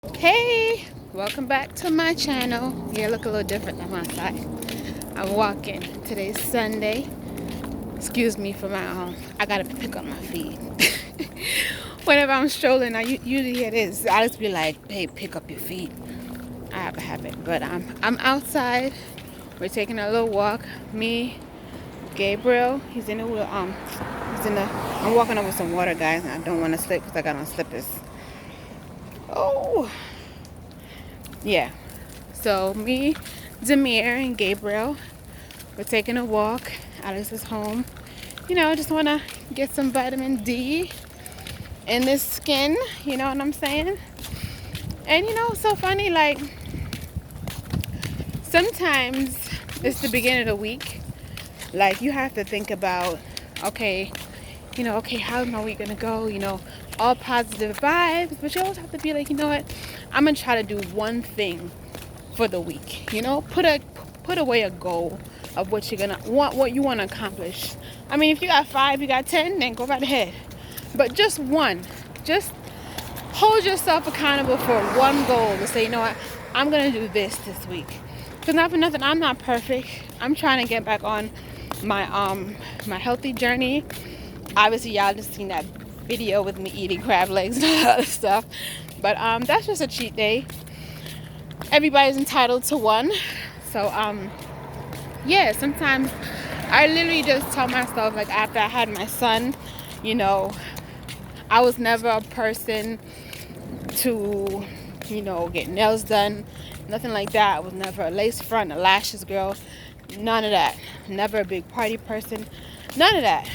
Hey, welcome back to my channel. Yeah, look a little different on my side. I'm walking. Today's Sunday. Excuse me for my I gotta pick up my feet. Whenever I'm strolling, usually it is. I just be like, hey, pick up your feet. I have a habit, but I'm outside. We're taking a little walk. Me, Gabriel, he's in the he's in the. I'm walking over some water, guys, and I don't want to slip because I got on slippers. Oh. Yeah, so me, Demir, and Gabriel, we're taking a walk. Alex is home. Just want to get some vitamin D in this skin, you know what I'm saying? And it's so funny, like, sometimes it's the beginning of the week. Like, you have to think about, okay, okay, how am I week gonna go? All positive vibes, but you always have to be like, you know what? I'm gonna try to do one thing for the week. Put away a goal of what you're gonna want, what you want to accomplish. I mean, if you got 5, you got 10, then go right ahead. But just one, just hold yourself accountable for one goal to say, you know what, I'm gonna do this week. Because not for nothing, I'm not perfect. I'm trying to get back on my my healthy journey. Obviously, y'all just seen that video with me eating crab legs and all that other stuff. But that's just a cheat day. Everybody's entitled to one. So yeah, sometimes I literally just tell myself, like, after I had my son, I was never a person to get nails done, nothing like that. I was never a lace front, a lashes girl, none of that. Never a big party person, none of that.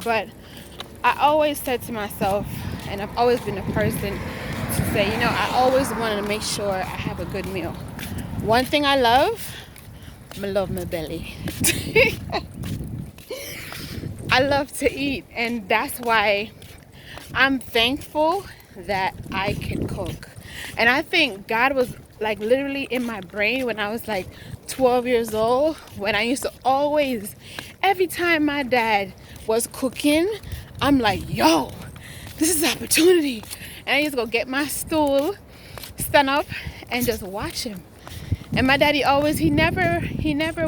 But I always said to myself, and I've always been a person to say, I always wanted to make sure I have a good meal. One thing I love my belly. I love to eat, and that's why I'm thankful that I can cook. And I think God was like literally in my brain when I was like 12 years old, when I used to always, every time my dad was cooking, I'm like, yo, this is an opportunity. And I used to go get my stool, stand up, and just watch him. And my daddy always, he never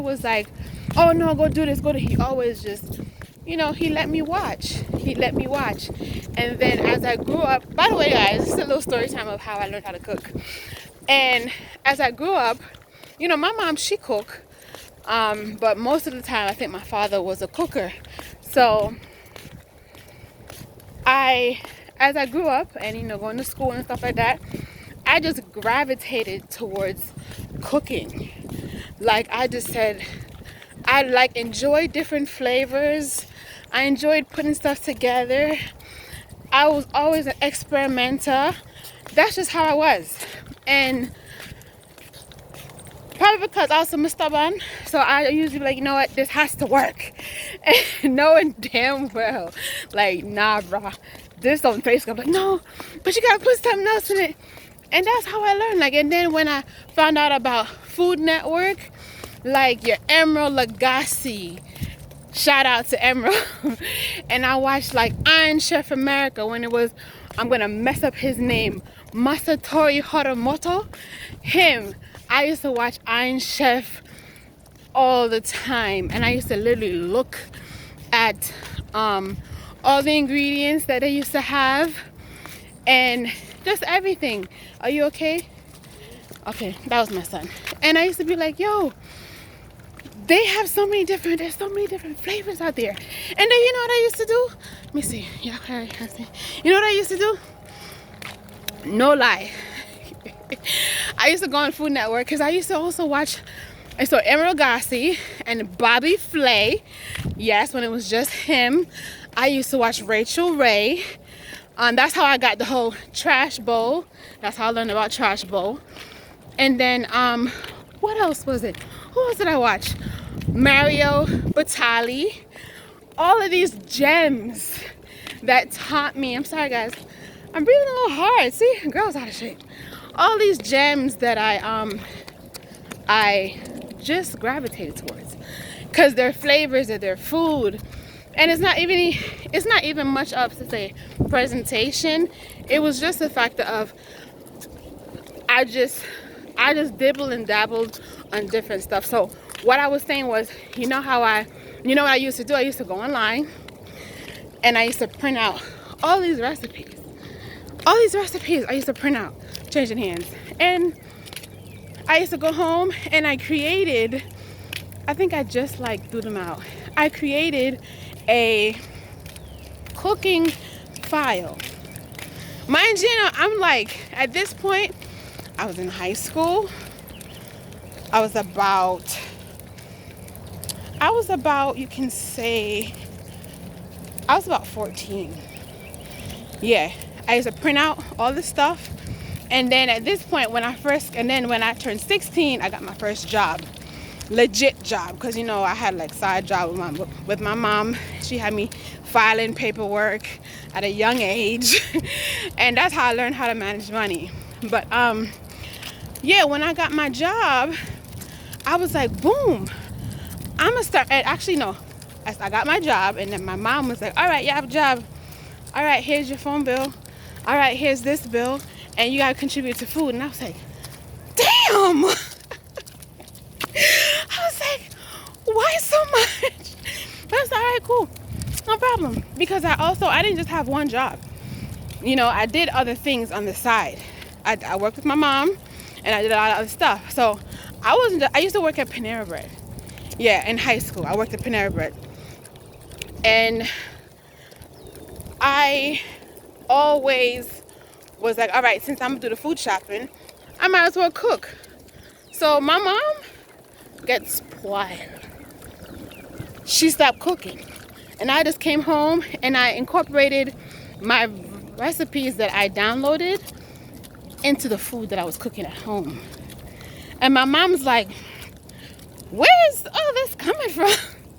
was like, oh no, go do this, go do. He always just, he let me watch. He let me watch. And then as I grew up, by the way, guys, this is a little story time of how I learned how to cook. And as I grew up, my mom, she cook. But most of the time, I think my father was a cooker. So as I grew up and, going to school and stuff like that, I just gravitated towards cooking. Like, I just said, I enjoy different flavors. I enjoyed putting stuff together. I was always an experimenter. That's just how I was. And probably because I was so stubborn, so I usually be like, you know what, this has to work. And knowing damn well, like, nah, bruh, this don't taste good. I'm like, no, but you gotta put something else in it. And that's how I learned. Like, and then when I found out about Food Network, like your Emeril Lagasse, shout out to Emeril. And I watched like Iron Chef America when it was, I'm gonna mess up his name, Masatori Horomoto. Him, I used to watch Iron Chef all the time, and I used to literally look at all the ingredients that they used to have and just everything. Are you okay? Okay, that was my son. And I used to be like, yo, there's so many different flavors out there. And then you know what I used to do? Let me see. Yeah, okay. You know what I used to do? No lie. I used to go on Food Network because I used to also watch, and so Emeril Lagasse and Bobby Flay. Yes, when it was just him. I used to watch Rachel Ray. That's how I got the whole Trash Bowl. That's how I learned about Trash Bowl. And then what else was it? Who else did I watch? Mario Batali. All of these gems that taught me. I'm sorry, guys. I'm breathing a little hard. See, girl's out of shape. All these gems that I just gravitated towards, because their flavors of their food, and it's not even much of, to say, presentation. It was just the fact of I just dibbled and dabbled on different stuff. So what I was saying was, you know what I used to do? I used to go online and I used to print out all these recipes. All these recipes I used to print out, changing hands. And I used to go home and I created, I think I just like threw them out. I created a cooking file. Mind you, I'm like, at this point, I was in high school. I was about, you can say, I was about 14. Yeah, I used to print out all this stuff. And then at this point, when I turned 16, I got my first job. Legit job, because I had like side job with my mom. She had me filing paperwork at a young age. And that's how I learned how to manage money. But yeah, when I got my job, I was like, boom, I'm gonna start. And actually, no, I got my job, and then my mom was like, all right, you have a job. All right, here's your phone bill. All right, here's this bill, and you gotta contribute to food. And I was like, damn. I was like, why so much? But I was like, all right, cool, no problem. Because I didn't just have one job. I did other things on the side. I worked with my mom, and I did a lot of other stuff. So I used to work at Panera Bread. Yeah, in high school, I worked at Panera Bread. And I always was like, all right, since I'm gonna do the food shopping, I might as well cook. So my mom gets spoiled. She stopped cooking. And I just came home and I incorporated my recipes that I downloaded into the food that I was cooking at home. And my mom's like, where's all this coming from?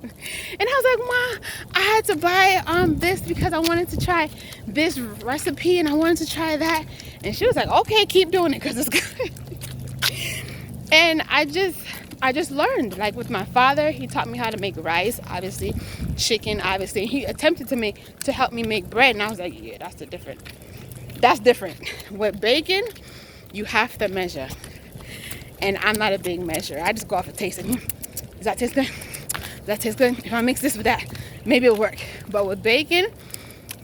And I was like, Ma, I had to buy this because I wanted to try this recipe and I wanted to try that. And she was like, okay, keep doing it because it's good. And I just learned, like with my father, he taught me how to make rice, obviously, chicken, obviously. He attempted to help me make bread, and I was like, yeah, that's different. With bacon, you have to measure. And I'm not a big measurer. I just go off of tasting. Does that taste good? Does that taste good? If I mix this with that, maybe it'll work. But with bacon,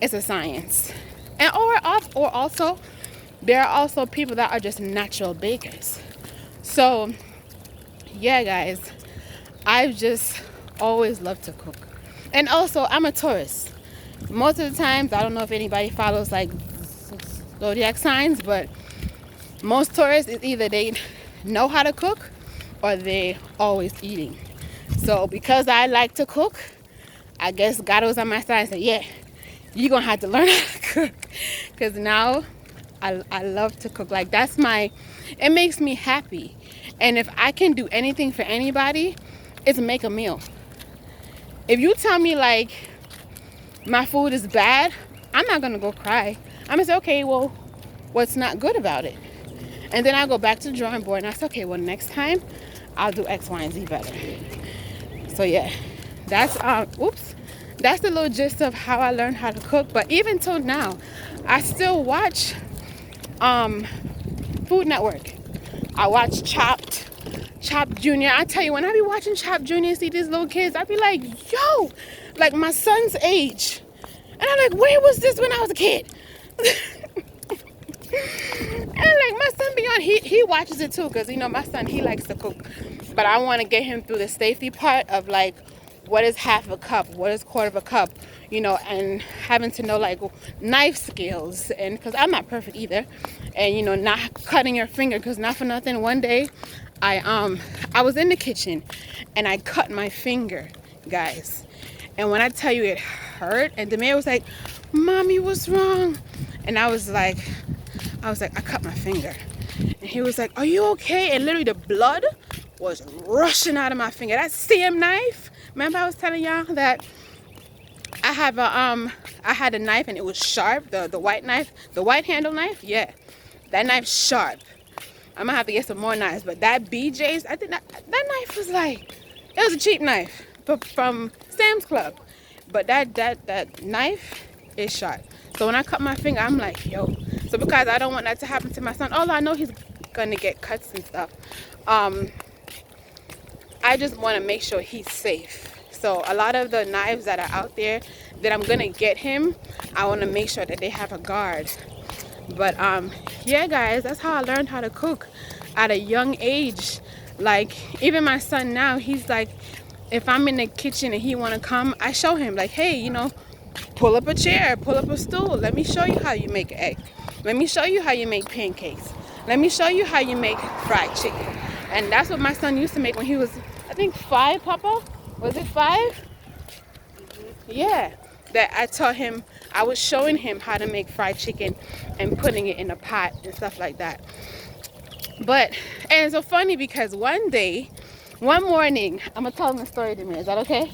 it's a science. And or also, there are also people that are just natural bakers. So, yeah, guys, I've just always loved to cook. And also, I'm a Taurus. Most of the times, I don't know if anybody follows like zodiac signs, but most Taurus is either they know how to cook or they always eating. So because I like to cook, I guess God was on my side and said, yeah, you're gonna have to learn how to cook. Because now I love to cook. Like it makes me happy. And if I can do anything for anybody, it's make a meal. If you tell me like my food is bad, I'm not gonna go cry. I'm gonna say, okay, well, what's not good about it? And then I go back to the drawing board and I say, okay, well, next time I'll do X, Y, and Z better. So yeah, that's the little gist of how I learned how to cook. But even till now, I still watch Food Network. I watch Chopped Junior. I tell you, when I be watching Chopped Junior, see these little kids, I be like, yo, like my son's age. And I'm like, where was this when I was a kid? And like my son be on, he watches it too, because my son, he likes to cook. But I want to get him through the safety part of like, what is half a cup, what is quarter of a cup, and having to know like knife skills, and because I'm not perfect either, and not cutting your finger, because not for nothing, one day I was in the kitchen and I cut my finger, guys, and when I tell you it hurt, and the man was like, Mommy, what's wrong? And I was like, I cut my finger. And he was like, are you okay? And literally the blood was rushing out of my finger. That same knife, remember I was telling y'all that I had a knife and it was sharp, the white knife, the white handle knife? Yeah, that knife's sharp. I'm gonna have to get some more knives, but that BJ's, I think that knife was like, it was a cheap knife from Sam's Club. But that knife is sharp. So when I cut my finger, I'm like, yo. So because I don't want that to happen to my son, although I know he's gonna get cuts and stuff. I just want to make sure he's safe. So a lot of the knives that are out there that I'm gonna get him, I want to make sure that they have a guard. But yeah guys, that's how I learned how to cook at a young age. Like even my son now, he's like, if I'm in the kitchen and he want to come, I show him like, hey, you know, pull up a chair, pull up a stool, let me show you how you make an egg, let me show you how you make pancakes, let me show you how you make fried chicken. And that's what my son used to make when he was, I think 5, Papa? Was it 5? Yeah, that I taught him, I was showing him how to make fried chicken and putting it in a pot and stuff like that. But, and it's so funny because one morning, I'm gonna tell him the story to me, is that okay?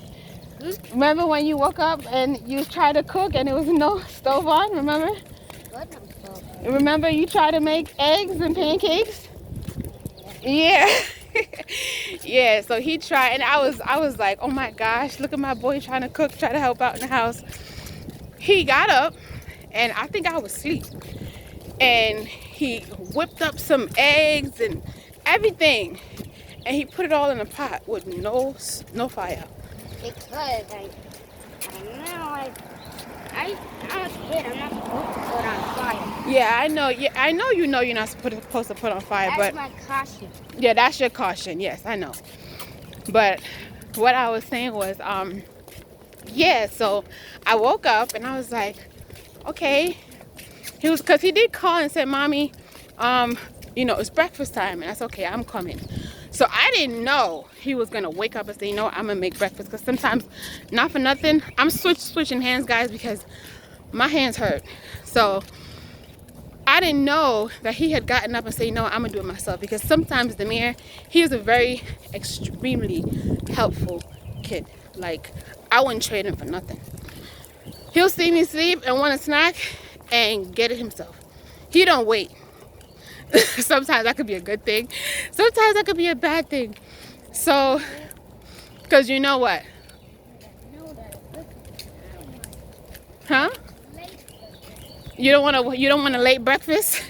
Remember when you woke up and you tried to cook and there was no stove on, remember? What no stove? Remember you tried to make eggs and pancakes? Yeah. Yeah, so he tried, and I was like, oh my gosh, look at my boy trying to cook, try to help out in the house. He got up, and I think I was asleep, and he whipped up some eggs and everything, and he put it all in a pot with no fire. Because I'm a kid, I'm not supposed to put on fire. Yeah, I know. Yeah, I know. You know, you're not supposed to put on fire, That's but my caution. yeah, that's your caution. Yes, I know. But what I was saying was, yeah. So I woke up and I was like, okay. Cause he did call and said, "Mommy, you know, it's breakfast time," and I said, "Okay, I'm coming." So I didn't know he was gonna wake up and say, "You know, I'm gonna make breakfast." Cause sometimes, not for nothing, I'm switching hands, guys, because my hands hurt. So I didn't know that he had gotten up and said, "You know, I'm gonna do it myself." Because sometimes Demir, he is a very extremely helpful kid. Like I wouldn't trade him for nothing. He'll see me sleep and want a snack and get it himself. He don't wait. Sometimes that could be a good thing. Sometimes that could be a bad thing. So, because you know what? Huh? You don't want a late breakfast?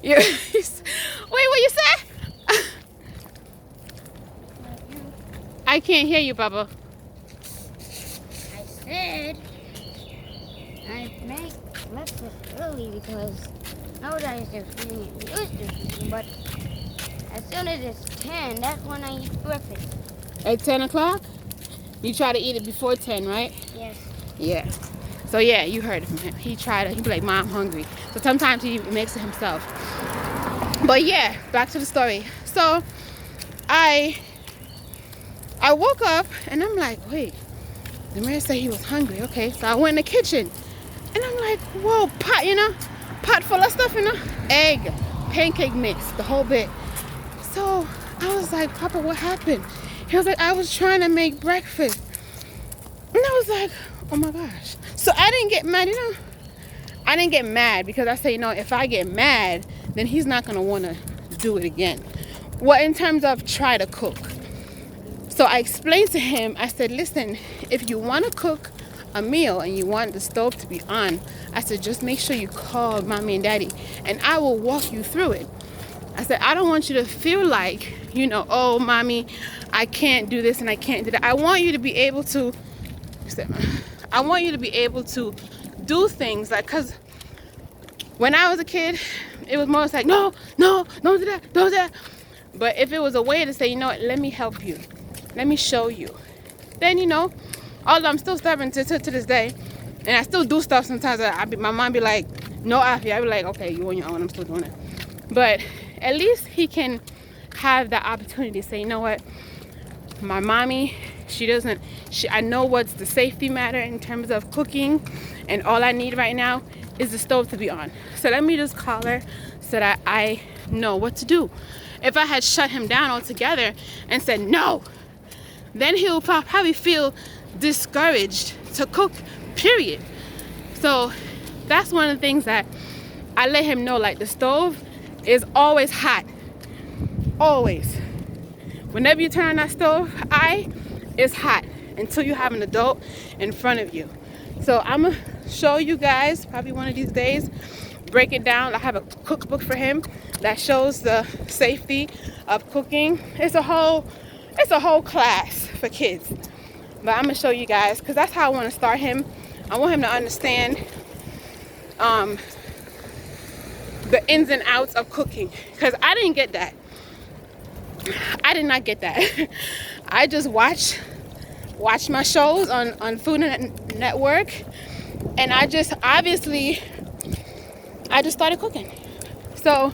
Wait, what you say? I can't hear you, Bubba. I said I make breakfast early because nowadays they're feeding it used to feed, but as soon as it's 10, that's when I eat breakfast. At 10 o'clock? You try to eat it before 10, right? Yes. Yeah. So yeah, you heard it from him. He'd be like, "Mom, I'm hungry." So sometimes he makes it himself. But yeah, back to the story. So I woke up and I'm like, wait, the man said he was hungry. Okay, so I went in the kitchen and I'm like, whoa, pot full of stuff, egg, pancake mix, the whole bit. So I was like, "Papa, what happened?" He was like, "I was trying to make breakfast." And I was like, oh my gosh. So I didn't get mad, I didn't get mad because I say, if I get mad, then he's not going to want to do it again. Well, in terms of try to cook. So I explained to him, I said, listen, if you want to cook a meal and you want the stove to be on, I said, just make sure you call mommy and daddy and I will walk you through it. I said, I don't want you to feel like, oh, mommy, I can't do this and I can't do that. I want you to be able to do things like, because when I was a kid, it was more like, no, don't do that, don't do that. But if it was a way to say, let me help you, let me show you, then, although I'm still stubborn to this day, and I still do stuff sometimes, my mom be like, no, Afi, I be like, okay, you on your own, I'm still doing it. But at least he can have the opportunity to say, you know what, my mommy, I know what's the safety matter in terms of cooking, and all I need right now is the stove to be on. So let me just call her so that I know what to do. If I had shut him down altogether and said no, then he'll probably feel discouraged to cook, period. So that's one of the things that I let him know, like the stove is always hot. Always. Whenever you turn on that stove, it's hot until you have an adult in front of you. So I'm gonna show you guys probably one of these days break it down. I have a cookbook for him that shows the safety of cooking. It's a whole class for kids. But I'm gonna show you guys because that's how I want to start him. I want him to understand the ins and outs of cooking, because I didn't get that. I did not get that. I just watch my shows on Food Network, and I just started cooking. So,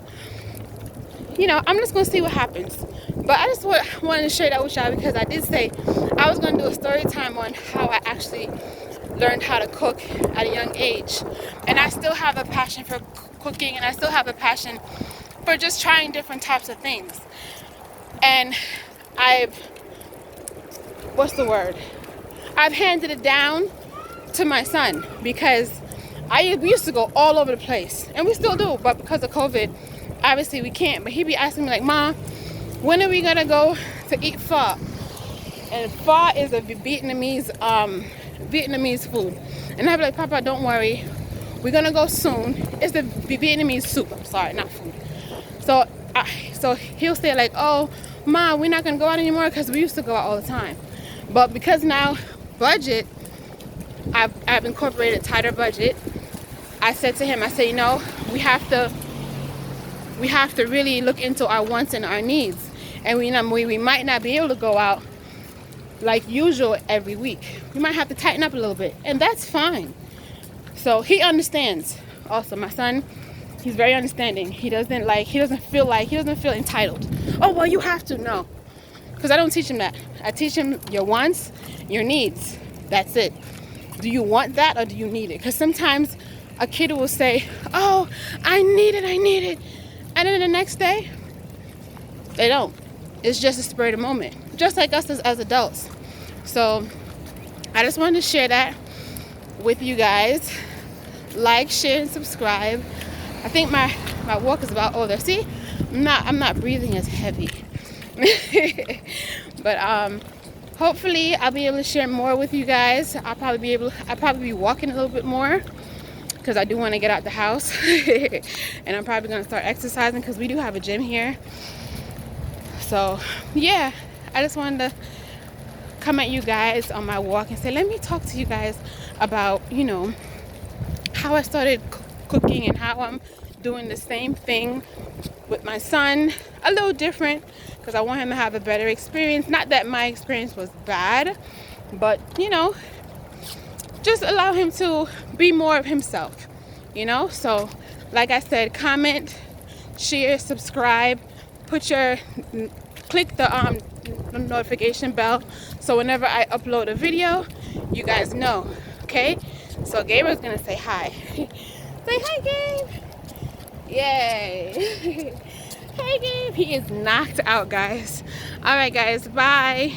you know, I'm just gonna see what happens. But I just wanted to share that with y'all because I did say I was gonna do a story time on how I actually learned how to cook at a young age. And I still have a passion for cooking, and I still have a passion for just trying different types of things. And I've handed it down to my son, because we used to go all over the place, and we still do, but because of COVID, obviously we can't. But he'd be asking me like, Mom, when are we gonna go to eat pho? And pho is a Vietnamese food. And I'd be like, Papa, don't worry, we're gonna go soon. It's the Vietnamese soup. I'm sorry, not food. So he'll say like, oh, Mom, we're not gonna go out anymore because we used to go out all the time. But because now budget, I've incorporated a tighter budget. I said to him, I said, you know, we have to really look into our wants and our needs. And we might not be able to go out like usual every week. We might have to tighten up a little bit, and that's fine. So he understands. Also, my son, he's very understanding. He doesn't feel entitled. Oh, well, you have to. No, because I don't teach him that. I teach him your wants, your needs. That's it. Do you want that or do you need it? Because sometimes a kid will say, oh, I need it, and then the next day they don't. It's just a spur of the moment, just like us as adults. So I just wanted to share that with you guys. Like, share, and subscribe. I think my walk is about over. See, I'm not breathing as heavy. But hopefully I'll be able to share more with you guys. I'll probably be walking a little bit more, because I do want to get out the house. And I'm probably going to start exercising, because we do have a gym here. So yeah, I just wanted to come at you guys on my walk and say, let me talk to you guys about, you know, how I started cooking and how I'm doing the same thing with my son, a little different, because I want him to have a better experience. Not that my experience was bad, but, you know, just allow him to be more of himself, you know. So like I said, comment, share, subscribe, click the notification bell, so whenever I upload a video, you guys know. Okay, so Gabriel's gonna say hi. Say hi, Gabe. Yay. Hey, Gabe. He is knocked out, guys. All right, guys, bye.